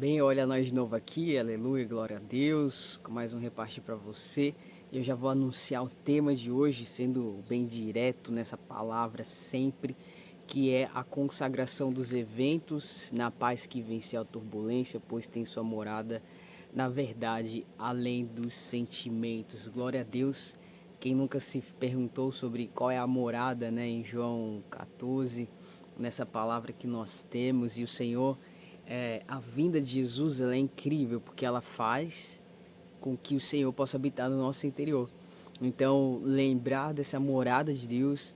Bem, olha nós de novo aqui, aleluia, glória a Deus, com mais um repartir para você. Eu já vou anunciar o tema de hoje, sendo bem direto nessa palavra sempre, que é a consagração dos eventos na paz que vence a turbulência, pois tem sua morada na verdade, além dos sentimentos. Glória a Deus. Quem nunca se perguntou sobre qual é a morada, né, em João 14, nessa palavra que nós temos, e o Senhor, a vinda de Jesus, ela é incrível, porque ela faz com que o Senhor possa habitar no nosso interior. Então, lembrar dessa morada de Deus,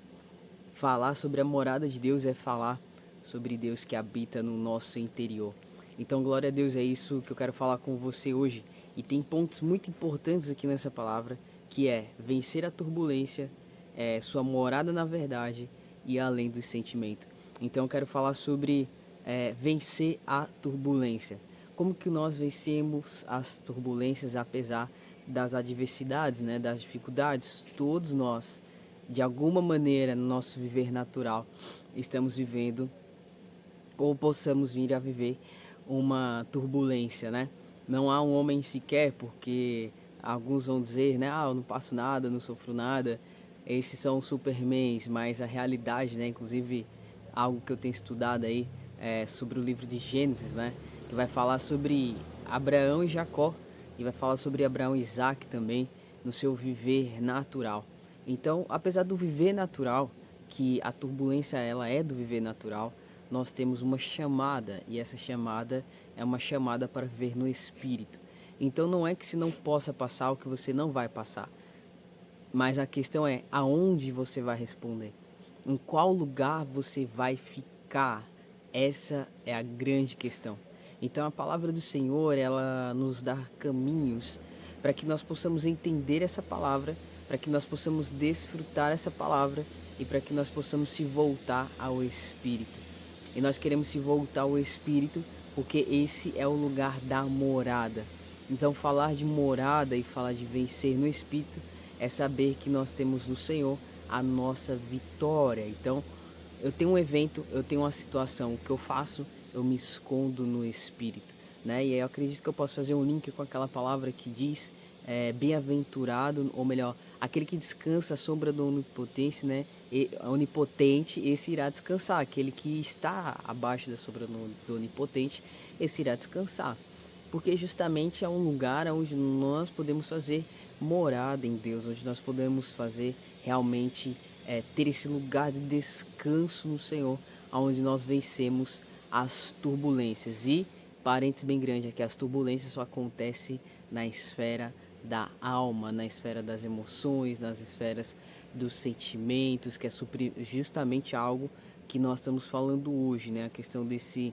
falar sobre a morada de Deus é falar sobre Deus que habita no nosso interior. Então, glória a Deus, é isso que eu quero falar com você hoje. E tem pontos muito importantes aqui nessa palavra, que é vencer a turbulência, sua morada na verdade e além do sentimento. Então, eu quero falar sobre vencer a turbulência. Como que nós vencemos as turbulências apesar das adversidades, né, das dificuldades? Todos nós, de alguma maneira, no nosso viver natural, estamos vivendo ou possamos vir a viver uma turbulência, né? Não há um homem sequer, porque alguns vão dizer, né? Ah, eu não passo nada, não sofro nada. Esses são os supermans, mas a realidade, né? Inclusive, algo que eu tenho estudado aí é sobre o livro de Gênesis, né? Que vai falar sobre Abraão e Jacó, e vai falar sobre Abraão e Isaac também, no seu viver natural. Então, apesar do viver natural, que a turbulência ela é do viver natural, nós temos uma chamada, e essa chamada é uma chamada para viver no Espírito. Então não é que se não possa passar o que você não vai passar, mas a questão é aonde você vai responder, em qual lugar você vai ficar. Essa é a grande questão. Então a palavra do Senhor, ela nos dá caminhos para que nós possamos entender essa palavra, para que nós possamos desfrutar essa palavra e para que nós possamos se voltar ao Espírito. E nós queremos se voltar ao Espírito porque esse é o lugar da morada. Então falar de morada e falar de vencer no Espírito é saber que nós temos no Senhor a nossa vitória. Então eu tenho um evento, eu tenho uma situação, o que eu faço? Eu me escondo no Espírito, né? E aí eu acredito que eu posso fazer um link com aquela palavra que diz bem-aventurado, ou melhor, aquele que descansa à sombra do onipotente, né? Onipotente, esse irá descansar. Aquele que está abaixo da sombra do onipotente, esse irá descansar. Porque justamente é um lugar onde nós podemos fazer morada em Deus, onde nós podemos fazer realmente ter esse lugar de descanso no Senhor, onde nós vencemos as turbulências. E, parênteses bem grande aqui, as turbulências só acontecem na esfera da alma, na esfera das emoções, nas esferas dos sentimentos, que é justamente algo que nós estamos falando hoje, né? A questão desse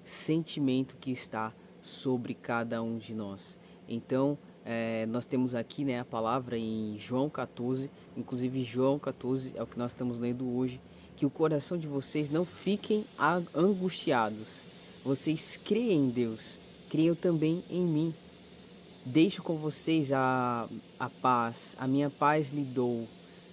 sentimento que está sobre cada um de nós. Então, nós temos aqui, né, a palavra em João 14, inclusive João 14 é o que nós estamos lendo hoje, que o coração de vocês não fiquem angustiados. Vocês creem em Deus, creiam também em mim. Deixo com vocês a paz, a minha paz lhe dou,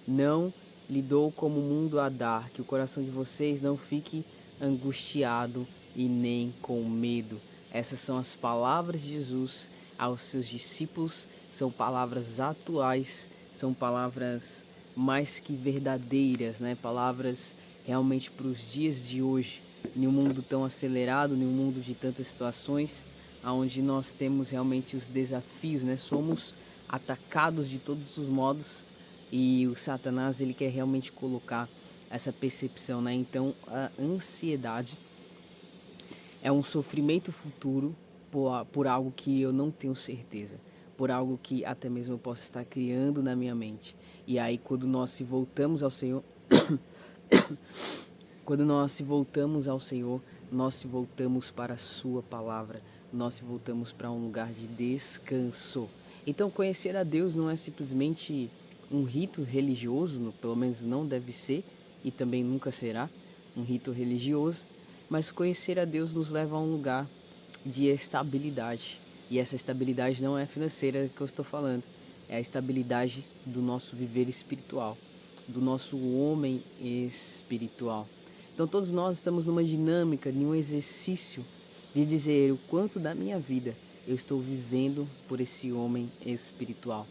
não lhe dou como o mundo a dar, que o coração de vocês não fique angustiado e nem com medo. Essas são as palavras de Jesus aos seus discípulos, são palavras atuais, são palavras mais que verdadeiras, né? Palavras realmente para os dias de hoje, em um mundo tão acelerado, em um mundo de tantas situações, onde nós temos realmente os desafios, né? Somos atacados de todos os modos e o Satanás ele quer realmente colocar essa percepção, né? Então a ansiedade é um sofrimento futuro por algo que eu não tenho certeza, por algo que até mesmo eu posso estar criando na minha mente. E aí quando nós se voltamos ao Senhor, quando nós se voltamos ao Senhor, nós se voltamos para a sua palavra, nós se voltamos para um lugar de descanso. Então conhecer a Deus não é simplesmente um rito religioso, pelo menos não deve ser e também nunca será um rito religioso, mas conhecer a Deus nos leva a um lugar de estabilidade. E essa estabilidade não é financeira que eu estou falando, é a estabilidade do nosso viver espiritual, do nosso homem espiritual. Então todos nós estamos numa dinâmica, em um exercício de dizer o quanto da minha vida eu estou vivendo por esse homem espiritual.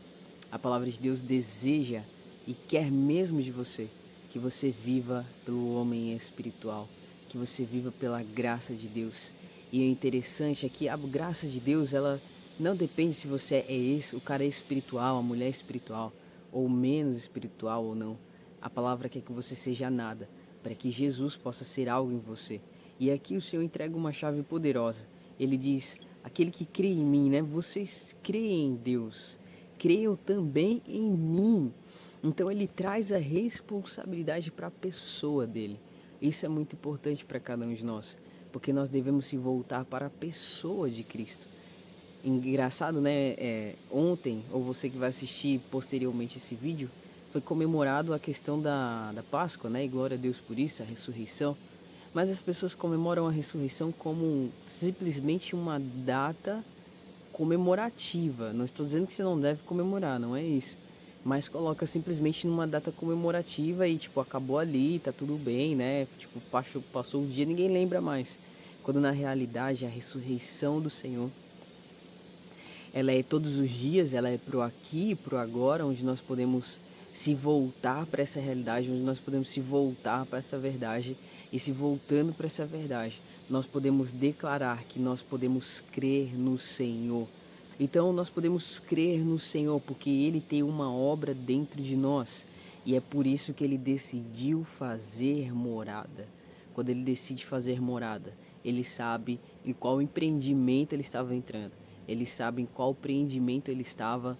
A palavra de Deus deseja e quer mesmo de você que você viva pelo homem espiritual, que você viva pela graça de Deus. E o interessante é que a graça de Deus, ela não depende se você é esse, o cara é espiritual, a mulher é espiritual, ou menos espiritual ou não. A palavra quer que você seja nada, para que Jesus possa ser algo em você. E aqui o Senhor entrega uma chave poderosa. Ele diz: aquele que crê em mim, né? Vocês creem em Deus, creiam também em mim. Então ele traz a responsabilidade para a pessoa dele. Isso é muito importante para cada um de nós, porque nós devemos se voltar para a pessoa de Cristo. Engraçado, né? Ontem, ou você que vai assistir posteriormente esse vídeo, foi comemorado a questão da Páscoa, né? E glória a Deus por isso, a ressurreição. Mas as pessoas comemoram a ressurreição como simplesmente uma data comemorativa. Não estou dizendo que você não deve comemorar, não é isso. Mas coloca simplesmente numa data comemorativa e tipo, acabou ali, tá tudo bem, né? Tipo, passou o dia, ninguém lembra mais. Quando na realidade a ressurreição do Senhor, ela é todos os dias, ela é pro aqui e pro agora, onde nós podemos se voltar para essa realidade, onde nós podemos se voltar para essa verdade. E se voltando para essa verdade, nós podemos declarar que nós podemos crer no Senhor. Então nós podemos crer no Senhor porque Ele tem uma obra dentro de nós. E é por isso que Ele decidiu fazer morada. Quando Ele decide fazer morada, Ele sabe em qual empreendimento Ele estava entrando. Ele sabe em qual empreendimento Ele estava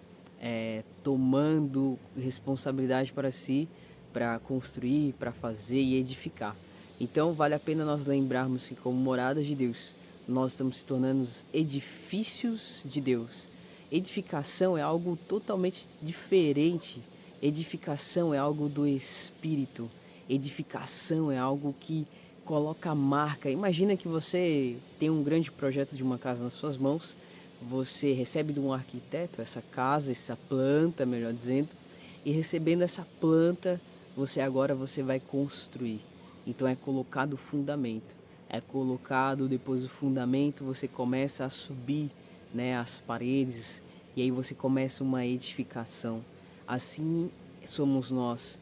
tomando responsabilidade para si, para construir, para fazer e edificar. Então vale a pena nós lembrarmos que como moradas de Deus, nós estamos se tornando edifícios de Deus. Edificação é algo totalmente diferente. Edificação é algo do Espírito. Edificação é algo que coloca a marca. Imagina que você tem um grande projeto de uma casa nas suas mãos. Você recebe de um arquiteto essa casa, essa planta, melhor dizendo. E recebendo essa planta, você vai construir. Então é colocado o fundamento. É colocado depois o fundamento, você começa a subir, né, as paredes e aí você começa uma edificação. Assim somos nós.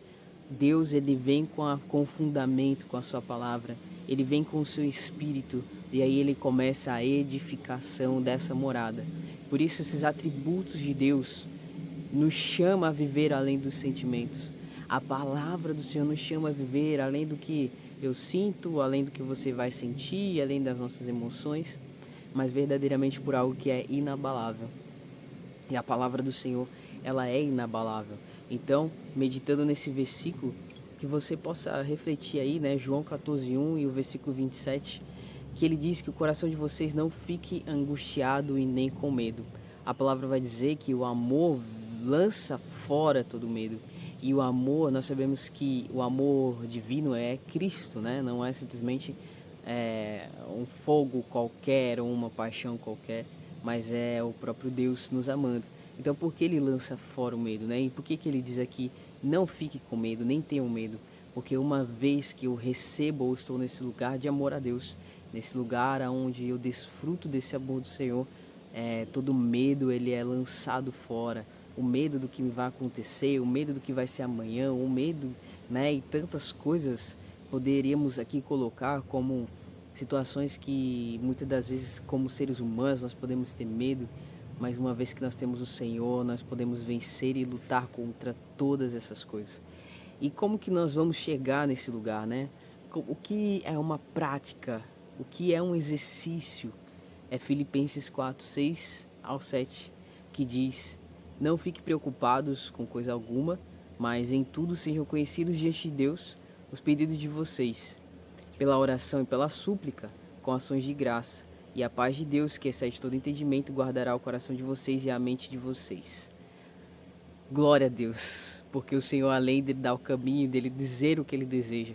Deus, ele vem com o fundamento, com a sua palavra. Ele vem com o seu espírito e aí ele começa a edificação dessa morada. Por isso esses atributos de Deus nos chama a viver além dos sentimentos. A palavra do Senhor nos chama a viver além do que eu sinto, além do que você vai sentir, além das nossas emoções, mas verdadeiramente por algo que é inabalável. E a palavra do Senhor, ela é inabalável. Então, meditando nesse versículo, que você possa refletir aí, né, João 14:1 e o versículo 27, que ele diz que o coração de vocês não fique angustiado e nem com medo. A palavra vai dizer que o amor lança fora todo medo. E o amor, nós sabemos que o amor divino é Cristo, né? Não é simplesmente um fogo qualquer ou uma paixão qualquer, mas é o próprio Deus nos amando. Então por que ele lança fora o medo, né? E por que ele diz aqui, não fique com medo, nem tenham medo? Porque uma vez que eu recebo ou estou nesse lugar de amor a Deus, nesse lugar onde eu desfruto desse amor do Senhor, todo medo ele é lançado fora. O medo do que vai acontecer, o medo do que vai ser amanhã, o medo, né? E tantas coisas poderíamos aqui colocar como situações que muitas das vezes como seres humanos nós podemos ter medo, mas uma vez que nós temos o Senhor, nós podemos vencer e lutar contra todas essas coisas. E como que nós vamos chegar nesse lugar, né? O que é uma prática? O que é um exercício? É Filipenses 4:6-7, que diz: não fiquem preocupados com coisa alguma, mas em tudo sejam conhecidos diante de Deus os pedidos de vocês, pela oração e pela súplica, com ações de graça. E a paz de Deus, que excede todo entendimento, guardará o coração de vocês e a mente de vocês. Glória a Deus, porque o Senhor, além de dar o caminho, dele dizer o que ele deseja,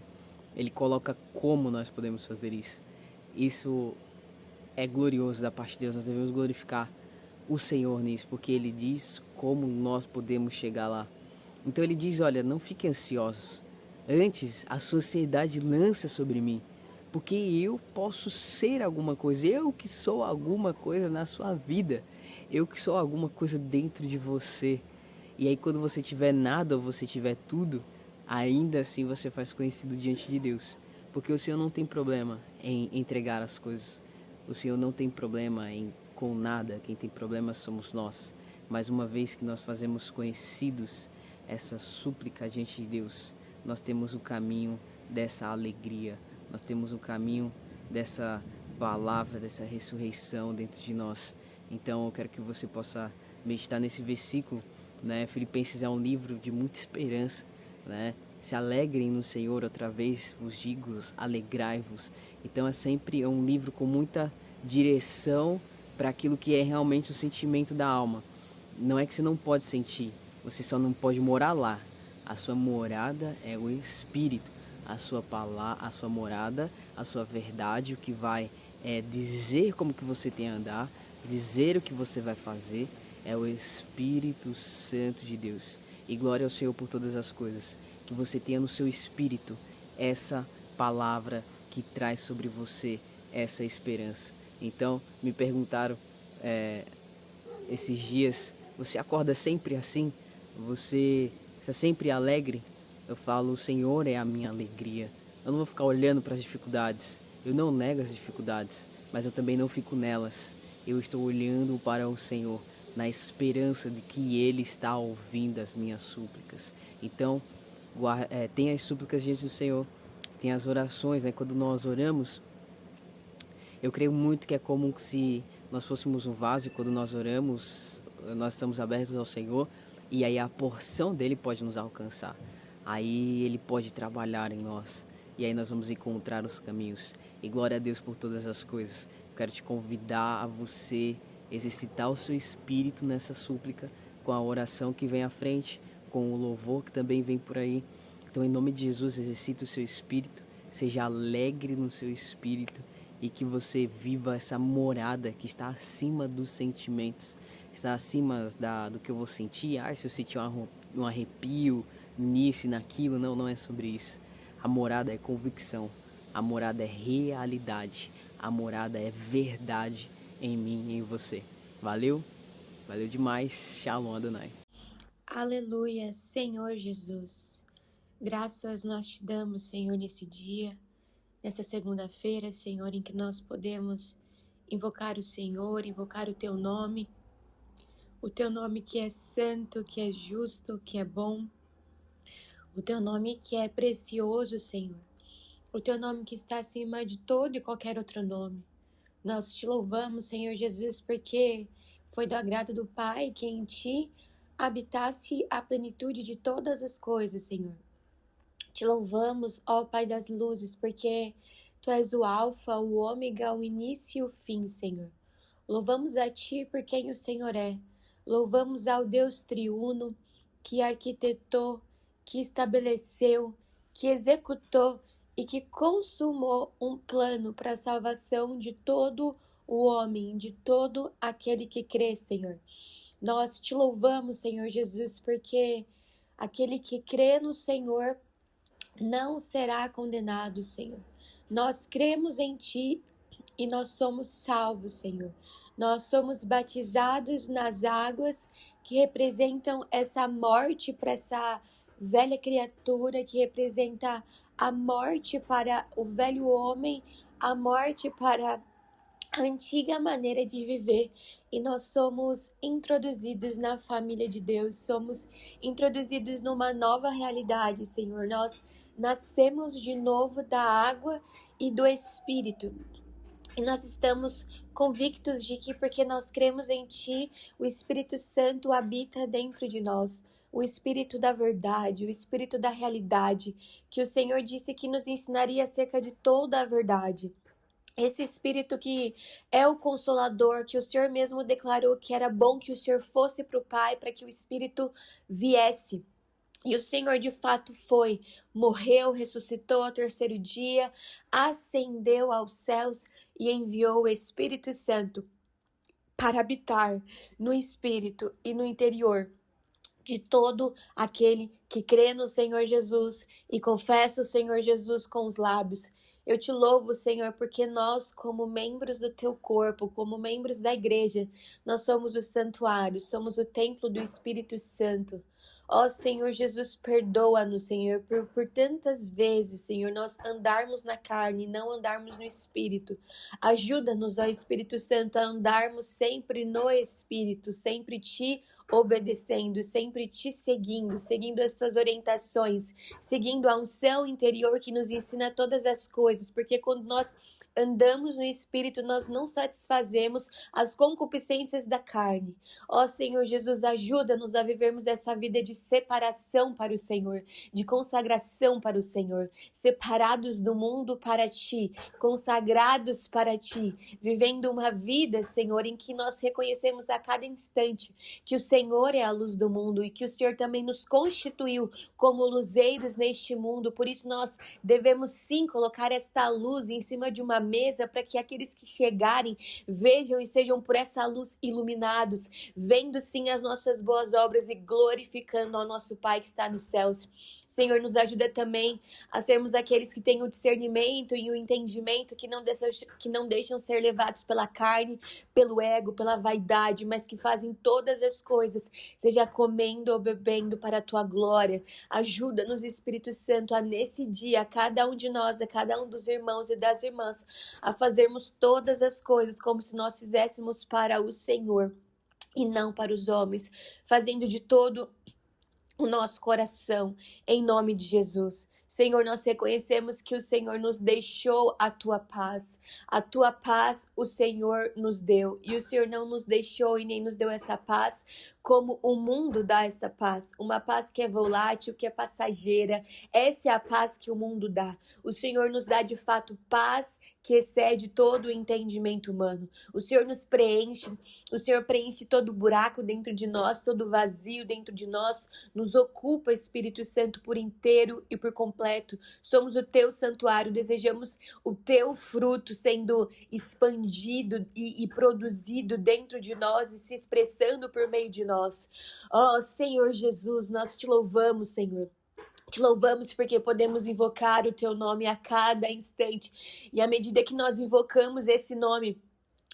ele coloca como nós podemos fazer isso. Isso é glorioso da parte de Deus, nós devemos glorificar o Senhor nisso, porque ele diz como nós podemos chegar lá. Então ele diz, olha, não fiquem ansiosos, antes a sociedade lança sobre mim. porque eu posso ser alguma coisa, eu que sou alguma coisa na sua vida, eu que sou alguma coisa dentro de você. E aí quando você tiver nada ou você tiver tudo, ainda assim você faz conhecido diante de Deus. Porque o Senhor não tem problema em entregar as coisas. O Senhor não tem problema com nada. Quem tem problema somos nós. Mas uma vez que nós fazemos conhecidos essa súplica diante de Deus, nós temos o caminho dessa alegria. Nós temos o caminho dessa palavra, dessa ressurreição dentro de nós. Então eu quero que você possa meditar nesse versículo, né? Filipenses é um livro de muita esperança, né? Se alegrem no Senhor, outra vez vos digo, alegrai-vos. Então é sempre um livro com muita direção para aquilo que é realmente o sentimento da alma. Não é que você não pode sentir, você só não pode morar lá. A sua morada é o Espírito, a sua palavra, a sua morada, a sua verdade, o que vai dizer como que você tem a andar, dizer o que você vai fazer, é o Espírito Santo de Deus. E glória ao Senhor por todas as coisas. Que você tenha no seu espírito essa palavra que traz sobre você essa esperança. Então, me perguntaram esses dias, você acorda sempre assim? Você está sempre alegre? Eu falo, o Senhor é a minha alegria. Eu não vou ficar olhando para as dificuldades. Eu não nego as dificuldades, mas eu também não fico nelas. Eu estou olhando para o Senhor na esperança de que Ele está ouvindo as minhas súplicas. Então, tenha as súplicas diante do Senhor, tem as orações, né? Quando nós oramos, eu creio muito que é como se nós fôssemos um vaso e quando nós oramos, nós estamos abertos ao Senhor e aí a porção dele pode nos alcançar. Aí ele pode trabalhar em nós e aí nós vamos encontrar os caminhos. E glória a Deus por todas as coisas. Eu quero te convidar a você exercitar o seu espírito nessa súplica com a oração que vem à frente, com o louvor que também vem por aí. Então, em nome de Jesus, exercite o seu espírito, seja alegre no seu espírito e que você viva essa morada que está acima dos sentimentos, está acima do que eu vou sentir. Se eu sentir um arrepio nisso e naquilo, não é sobre isso. A morada é convicção, a morada é realidade, a morada é verdade em mim e em você. Valeu? Valeu demais. Shalom Adonai. Aleluia, Senhor Jesus. Graças nós te damos, Senhor, nesse dia, nessa segunda-feira, Senhor, em que nós podemos invocar o Senhor, invocar o teu nome que é santo, que é justo, que é bom, o teu nome que é precioso, Senhor, o teu nome que está acima de todo e qualquer outro nome. Nós te louvamos, Senhor Jesus, porque foi do agrado do Pai que em ti habitasse a plenitude de todas as coisas, Senhor. Te louvamos, ó Pai das luzes, porque tu és o alfa, o ômega, o início e o fim, Senhor. Louvamos a ti por quem o Senhor é. Louvamos ao Deus triuno, que arquitetou, que estabeleceu, que executou e que consumou um plano para a salvação de todo o homem, de todo aquele que crê, Senhor. Nós te louvamos, Senhor Jesus, porque aquele que crê no Senhor não será condenado, Senhor. Nós cremos em ti e nós somos salvos, Senhor. Nós somos batizados nas águas que representam essa morte para essa velha criatura, que representa a morte para o velho homem, a morte para a antiga maneira de viver. E nós somos introduzidos na família de Deus, somos introduzidos numa nova realidade, Senhor. Nós nascemos de novo da água e do Espírito. E nós estamos convictos de que, porque nós cremos em Ti, o Espírito Santo habita dentro de nós. O Espírito da verdade, o Espírito da realidade, que o Senhor disse que nos ensinaria acerca de toda a verdade. Esse Espírito que é o Consolador, que o Senhor mesmo declarou que era bom que o Senhor fosse para o Pai, para que o Espírito viesse. E o Senhor de fato foi, morreu, ressuscitou ao terceiro dia, ascendeu aos céus e enviou o Espírito Santo para habitar no espírito e no interior de todo aquele que crê no Senhor Jesus e confessa o Senhor Jesus com os lábios. Eu te louvo, Senhor, porque nós, como membros do teu corpo, como membros da igreja, nós somos o santuário, somos o templo do Espírito Santo. Ó Senhor Jesus, perdoa-nos, Senhor, por tantas vezes, Senhor, nós andarmos na carne e não andarmos no Espírito. Ajuda-nos, ó Espírito Santo, a andarmos sempre no Espírito, sempre te obedecendo, sempre te seguindo, seguindo as tuas orientações, seguindo a unção interior que nos ensina todas as coisas, porque quando nós andamos no Espírito, nós não satisfazemos as concupiscências da carne. Ó Senhor Jesus, ajuda-nos a vivermos essa vida de separação para o Senhor, de consagração para o Senhor, separados do mundo para Ti, consagrados para Ti, vivendo uma vida, Senhor, em que nós reconhecemos a cada instante que o Senhor é a luz do mundo e que o Senhor também nos constituiu como luzeiros neste mundo. Por isso nós devemos sim colocar esta luz em cima de uma mesa para que aqueles que chegarem vejam e sejam por essa luz iluminados, vendo sim as nossas boas obras e glorificando ao nosso Pai que está nos céus. Senhor, nos ajuda também a sermos aqueles que têm o discernimento e o entendimento, que não deixam ser levados pela carne, pelo ego, pela vaidade, mas que fazem todas as coisas, seja comendo ou bebendo para a tua glória. Ajuda-nos, Espírito Santo, a nesse dia, a cada um de nós, a cada um dos irmãos e das irmãs, a fazermos todas as coisas como se nós fizéssemos para o Senhor e não para os homens, fazendo de todo o nosso coração, em nome de Jesus. Senhor, nós reconhecemos que o Senhor nos deixou a tua paz o Senhor nos deu, e o Senhor não nos deixou e nem nos deu essa paz como o mundo dá essa paz, uma paz que é volátil, que é passageira. Essa é a paz que o mundo dá. O Senhor nos dá de fato paz que excede todo o entendimento humano. O Senhor nos preenche, o Senhor preenche todo buraco dentro de nós, todo vazio dentro de nós, nos ocupa, Espírito Santo, por inteiro e por completo. Somos o teu santuário, desejamos o teu fruto sendo expandido e produzido dentro de nós e se expressando por meio de nós. Ó Senhor Jesus, nós te louvamos, Senhor. Te louvamos porque podemos invocar o teu nome a cada instante. E à medida que nós invocamos esse nome,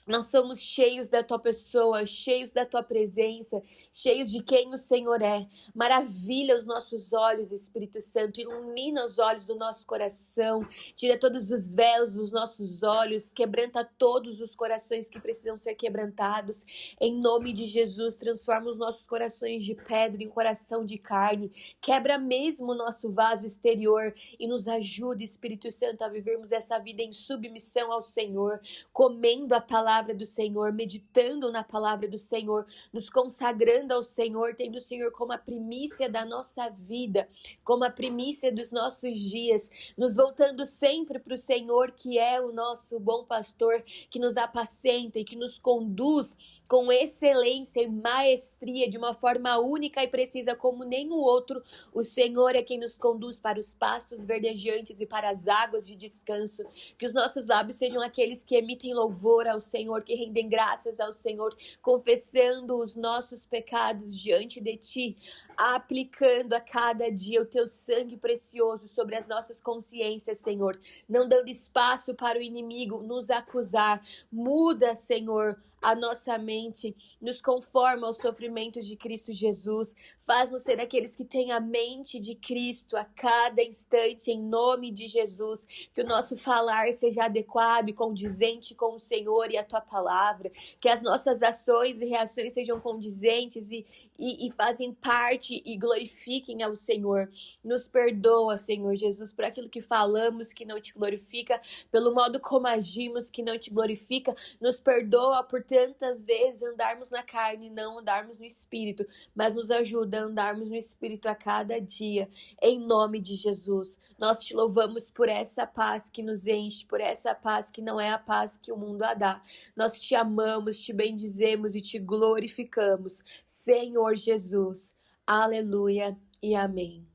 nós somos cheios da tua pessoa, cheios da tua presença, cheios de quem o Senhor é. Maravilha os nossos olhos, Espírito Santo, ilumina os olhos do nosso coração, tira todos os véus dos nossos olhos, quebranta todos os corações que precisam ser quebrantados. Em nome de Jesus, transforma os nossos corações de pedra em coração de carne, quebra mesmo o nosso vaso exterior e nos ajuda, Espírito Santo, a vivermos essa vida em submissão ao Senhor, comendo a palavra do Senhor, meditando na palavra do Senhor, nos consagrando ao Senhor, tendo o Senhor como a primícia da nossa vida, como a primícia dos nossos dias, nos voltando sempre para o Senhor, que é o nosso bom pastor, que nos apacenta e que nos conduz com excelência e maestria, de uma forma única e precisa como nenhum outro. O Senhor é quem nos conduz para os pastos verdejantes e para as águas de descanso. Que os nossos lábios sejam aqueles que emitem louvor ao Senhor, que rendem graças ao Senhor, confessando os nossos pecados diante de Ti, aplicando a cada dia o Teu sangue precioso sobre as nossas consciências, Senhor, não dando espaço para o inimigo nos acusar. Muda, Senhor, a nossa mente, nos conforma aos sofrimentos de Cristo Jesus, faz-nos ser aqueles que têm a mente de Cristo a cada instante, em nome de Jesus, que o nosso falar seja adequado e condizente com o Senhor e a Tua palavra, que as nossas ações e reações sejam condizentes e fazem parte e glorifiquem ao Senhor. Nos perdoa, Senhor Jesus, por aquilo que falamos que não Te glorifica, pelo modo como agimos que não Te glorifica. Nos perdoa por tantas vezes andarmos na carne e não andarmos no Espírito, mas nos ajuda a andarmos no Espírito a cada dia, em nome de Jesus. Nós Te louvamos por essa paz que nos enche, por essa paz que não é a paz que o mundo a dá. Nós Te amamos, Te bendizemos e Te glorificamos, Senhor Jesus. Aleluia e amém.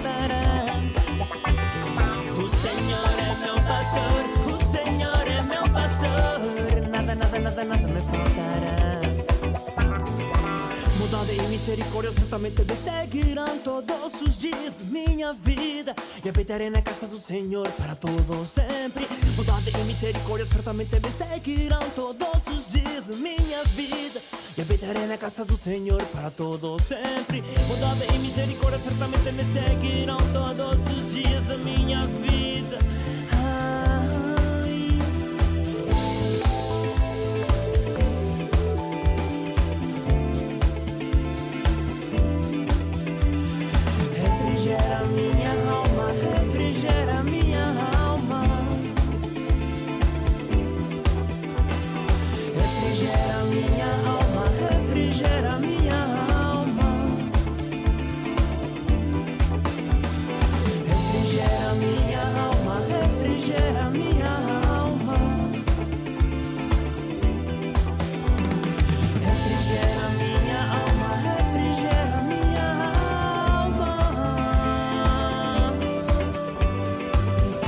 faltará. O Senhor é meu pastor, o Senhor é meu pastor, nada, nada, nada, nada me faltará. Bondade e misericórdia certamente me seguirão todos os dias de minha vida, e habitarei na casa do Senhor para todo sempre. Bondade e misericórdia certamente me seguirão todos os dias de minha vida, e habitarei na casa do Senhor para todo sempre. Bondade e misericórdia certamente me seguirão todos os dias da minha vida. Refrigera minha alma, refrigera minha alma. Refrigera minha alma, refrigera minha alma. Refrigera minha alma, refrigera minha alma. Refrigera minha alma, refrigera minha alma.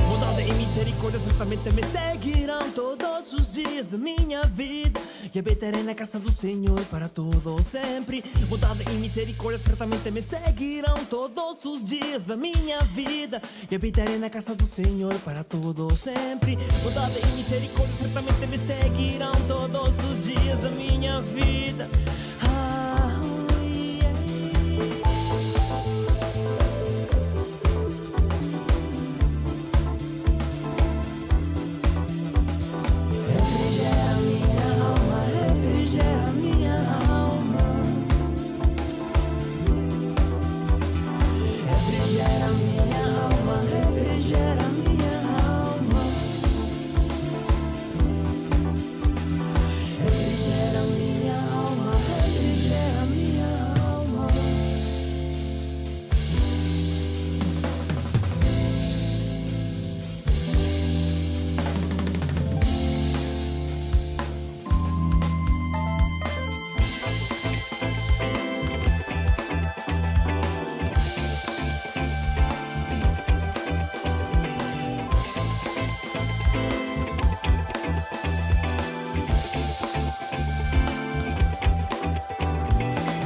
Bondade e misericórdia certamente me seguirão todos os dias de minha vida, e habitarei na casa do Senhor para todo sempre. Bondade e misericórdia certamente me seguirão todos os dias da minha vida, e habitarei na casa do Senhor para todo sempre. Bondade e misericórdia certamente me seguirão todos os dias da minha vida. Refrigera minha alma, refrigera minha alma. Refrigera minha alma, refrigera minha alma. Refrigera minha alma, refrigera minha alma.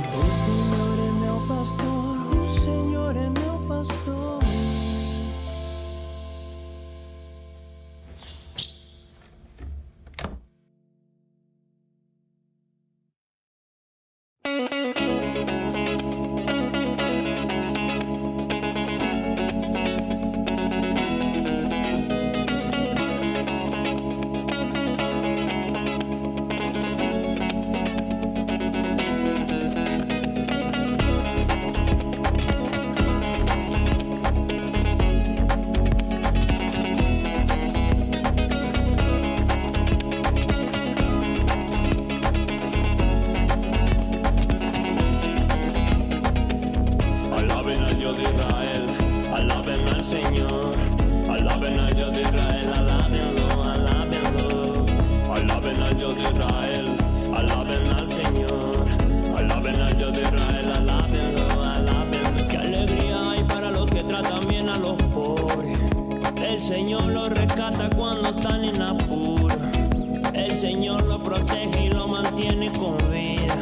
O Senhor é meu pastor, o Senhor é meu pastor. Alaben al Dios de Israel, alaben al Señor, alaben al Dios de Israel, alábenlo, alábenlo. Alaben al Dios de Israel, alaben al Señor, alaben al Dios de Israel, alábenlo, alábenlo. Qué alegría hay para los que tratan bien a los pobres. El Señor los rescata cuando están en apuro. El Señor lo protege y lo mantiene con vida.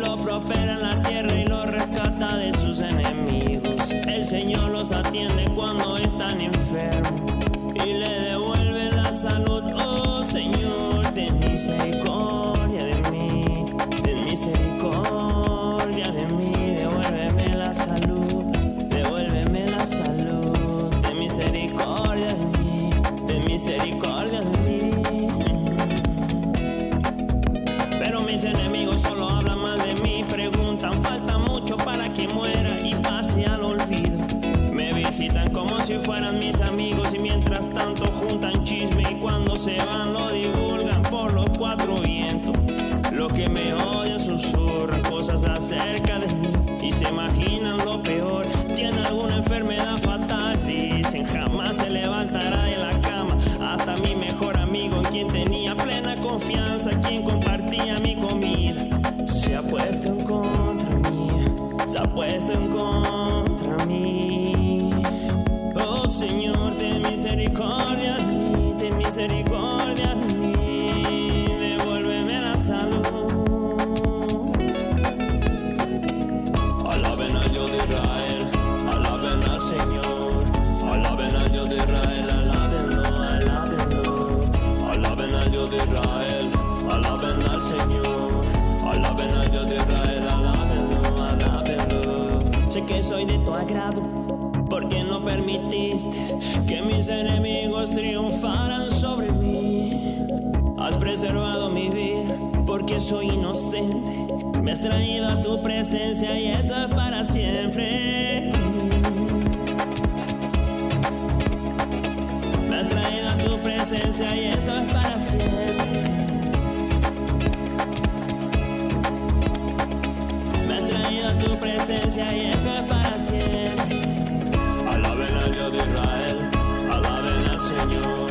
Lo prospera en la tierra y lo rescata de sus enemigos. El Señor los atiende cuando están enfermos y le devuelve la salud. Oh Señor, ten misericordia de mí, ten misericordia de mí. Devuélveme la salud, devuélveme la salud. Ten misericordia de mí, ten misericordia de mí. Pero mis enemigos solo hablan mal de mí, preguntan, falta mucho para que muera y pase al olvido. Me visitan como si fueran mis amigos y mientras tanto juntan chisme y cuando se van lo divulgan por los cuatro vientos. Los que me odian susurran cosas acerca de mí y se imaginan lo peor. Tiene alguna enfermedad fatal, dicen, jamás se levantará de la cama. Hasta mi mejor amigo, en quien tenía plena confianza, quien compartía mi comida, se ha puesto en contra mía, se ha puesto en contra mía. permitiste que mis enemigos triunfaran sobre mí. Has preservado mi vida porque soy inocente. Me has traído a tu presencia y eso es para siempre. Me has traído a tu presencia y eso es para siempre. Me has traído a tu presencia y eso es para siempre. Alaben al Dios de Israel, alaben al Señor.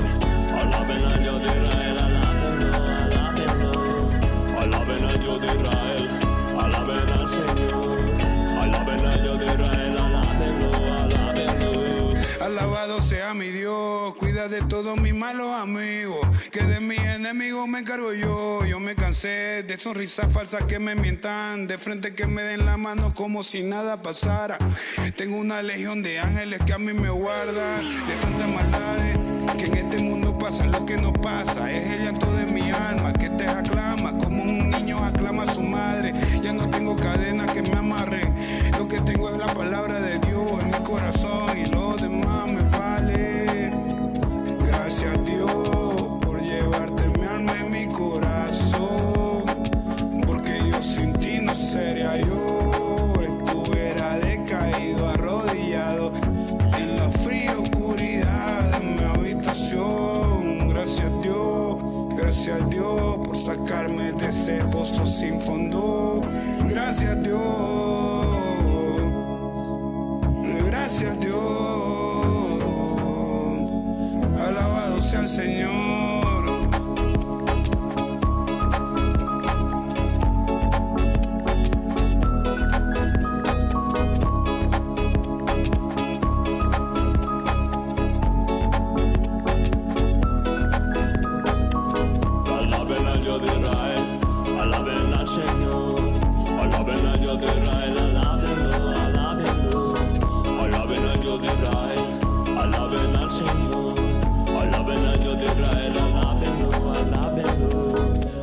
Alaben al Dios de Israel, alábenlo, alábenlo. Alaben al Dios de Israel, alaben al Señor. Alaben al Dios de Israel, alábenlo, alábenlo. Alabado sea mi Dios, cuida de todos mis malos amigos, que de mis enemigos me encargo yo. Yo me cansé de sonrisas falsas que me mientan, de frente que me den la mano como si nada pasara. Tengo una legión de ángeles que a mí me guardan de tantas maldades, que en este mundo pasa lo que no pasa. Es el llanto de mi alma que te aclama, como un niño aclama a su madre. Ya no tengo cadenas que me amarren, lo que tengo es la palabra de Dios en mi corazón y lo demás me vale. Gracias Dios por llevarte mi alma y mi corazón, porque yo sin ti no sería yo, estuviera decaído, arrodillado en la fría oscuridad de mi habitación. Gracias Dios por sacarme de ese pozo sin fondo. Gracias Dios, gracias Dios. Alabado sea el Señor.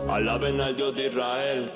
Alaben al Dios de Israel.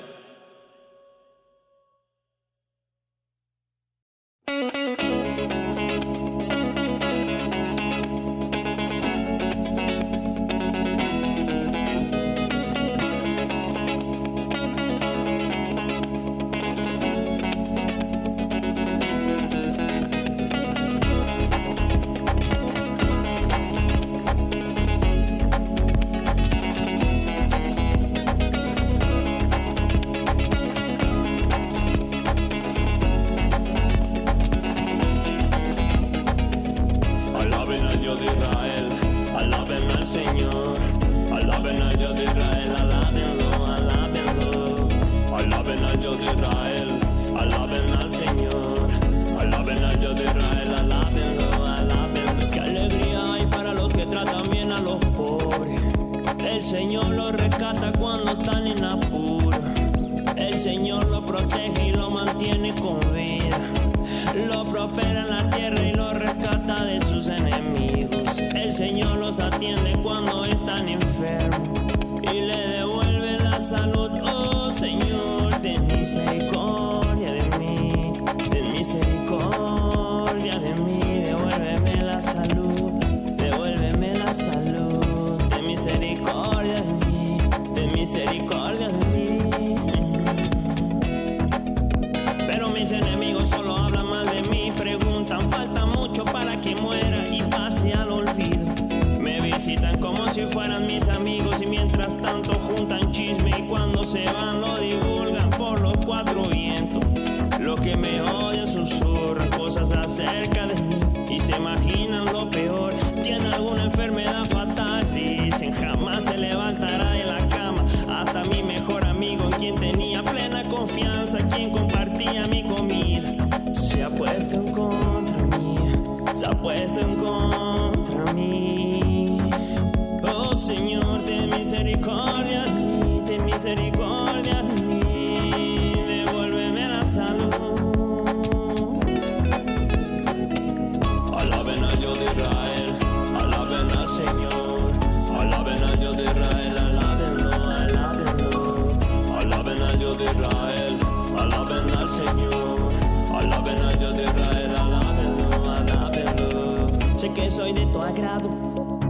Señor, alaben al Dios de Israel, alábenlo, alábenlo. Sé que soy de tu agrado,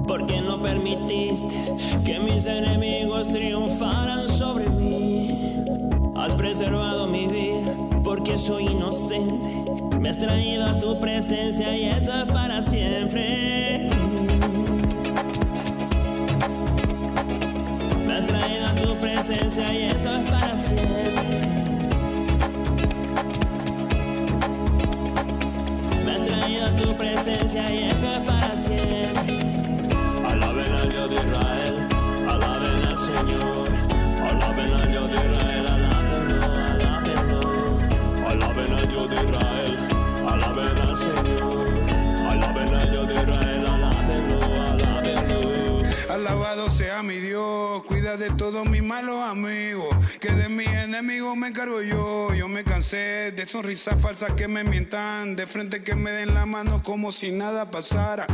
porque no permitiste que mis enemigos triunfaran sobre mí. Has preservado mi vida, porque soy inocente. Me has traído a tu presencia y eso es para siempre. Me has traído a tu presencia y eso es para siempre. Me has traído a tu presencia y eso es para siempre. Alaben al Dios de Israel, alaben al Señor. Alaben al Dios de Israel, alábenlo, alábenlo. Alaben al Dios de Israel, alaben al Señor. Alaben al Dios de Israel, alábenlo, alábenlo. Alabado sea mi Dios, cuida de todos mis malos amigos, que de mis enemigos me encargo yo. Yo me cansé de sonrisas falsas que me mientan, de frente que me den la mano como si nada pasara.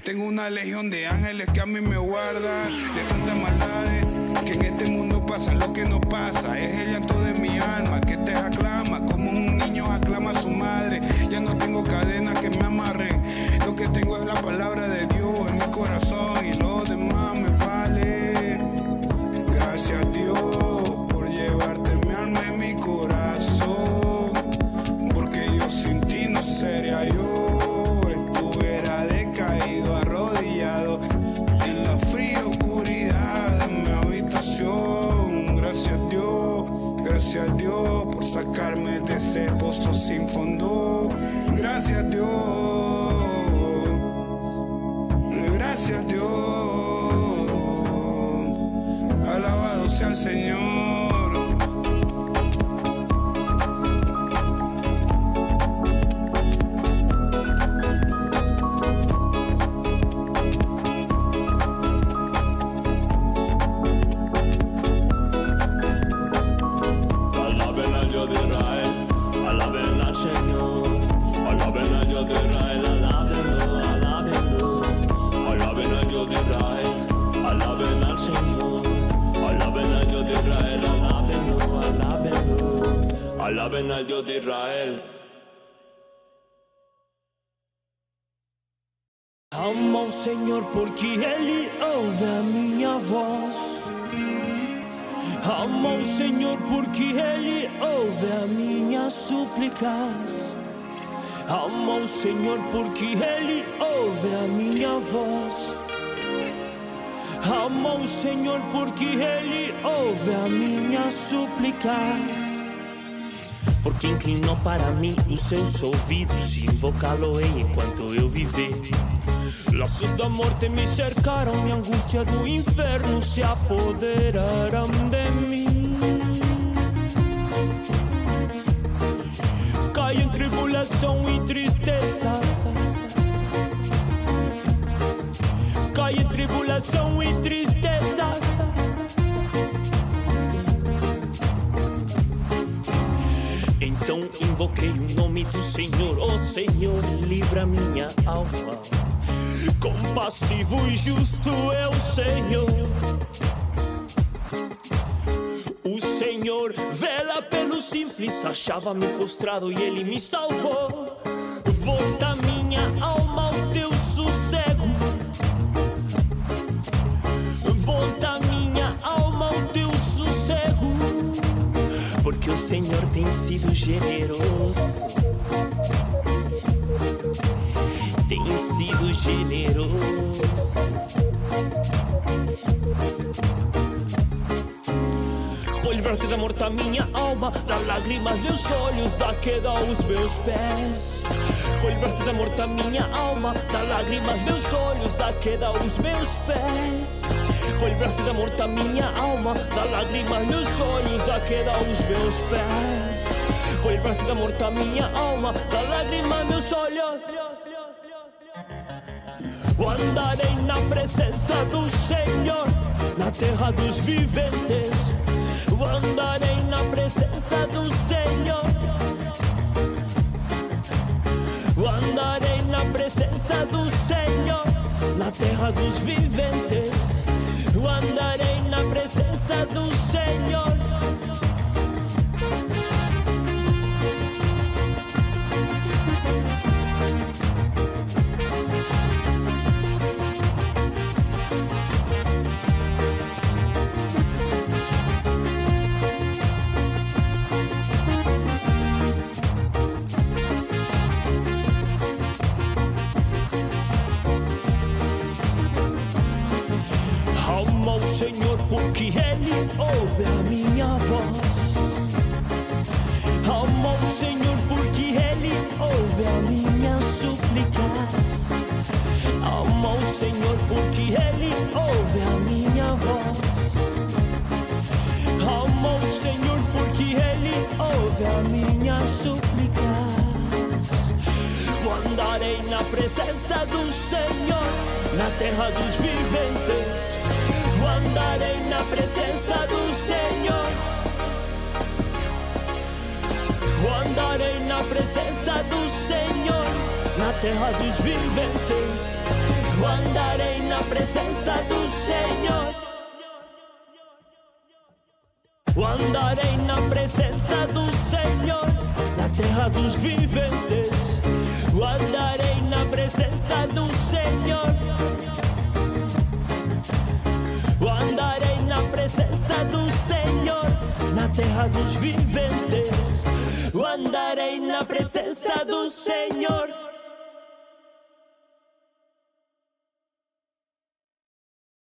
Tengo una legión de ángeles que a mí me guardan de tantas maldades, que en este mundo pasa lo que no pasa. Es el llanto de mi alma que te aclama, como un niño aclama a su madre. Ya no tengo cadenas que me amarren, lo que tengo es la palabra de Dios en mi corazón y lo demás me vale. Gracias Dios por llevarte mi alma y mi corazón, porque yo sin ti no sería yo. Estuviera decaído, arrodillado en la fría oscuridad de mi habitación. Gracias Dios por sacarme de ese pozo sin fondo. Gracias Dios, gracias Dios. Alabado sea el Señor. Alaben al Dios de Israel. Amo ao Senhor porque Ele ouve a minha voz. Amo ao Senhor porque Ele ouve a minhas súplicas. Amo ao Senhor porque Ele ouve a minha voz. Amo ao Senhor porque Ele ouve a minhas súplicas. Porque inclinou para mim os seus ouvidos e invocá-lo-ei enquanto eu viver. Laços da morte me cercaram e a angústia do inferno se apoderaram de mim. Cai em tribulação e tristeza. Cai em tribulação e tristeza. Então invoquei o nome do Senhor. Oh Senhor, livra minha alma. Compassivo e justo é o Senhor. O Senhor vela pelo simples. Achava-me prostrado e Ele me salvou. Volta minha alma ao teu sossego. Volta minha alma ao teu sossego. Porque o Senhor tem sido generoso. Tem sido generoso. Vou livrar-te da morte a minha alma, da lágrimas meus olhos, da queda aos meus pés. Vou livrar-te da morte a minha alma, da lágrimas meus olhos, da queda aos meus pés. Vou livrar-te da morte a minha alma, da lágrimas meus olhos, da queda aos meus pés. Vou livrar-te da morte a minha alma, da lágrima meus olhos. Andarei na presença do Senhor, na terra dos viventes. Andarei na presença do Senhor. Andarei na presença do Senhor, na terra dos viventes. Andarei na presença do Senhor. porque Ele ouve a minha voz. Amo o Senhor porque Ele ouve a minhas súplicas. Amo o Senhor porque Ele ouve a minha voz. Amo o Senhor porque Ele ouve a minhas súplicas. Andarei na presença do Senhor, na terra dos viventes. Andarei na presença do Senhor. Andarei na presença do Senhor, na terra dos viventes. Andarei na presença do Senhor. Andarei na presença do Senhor, na terra dos viventes. Andarei na presença do Senhor. Andarei na presença do Senhor, na terra dos viventes. Andarei na presença do Senhor.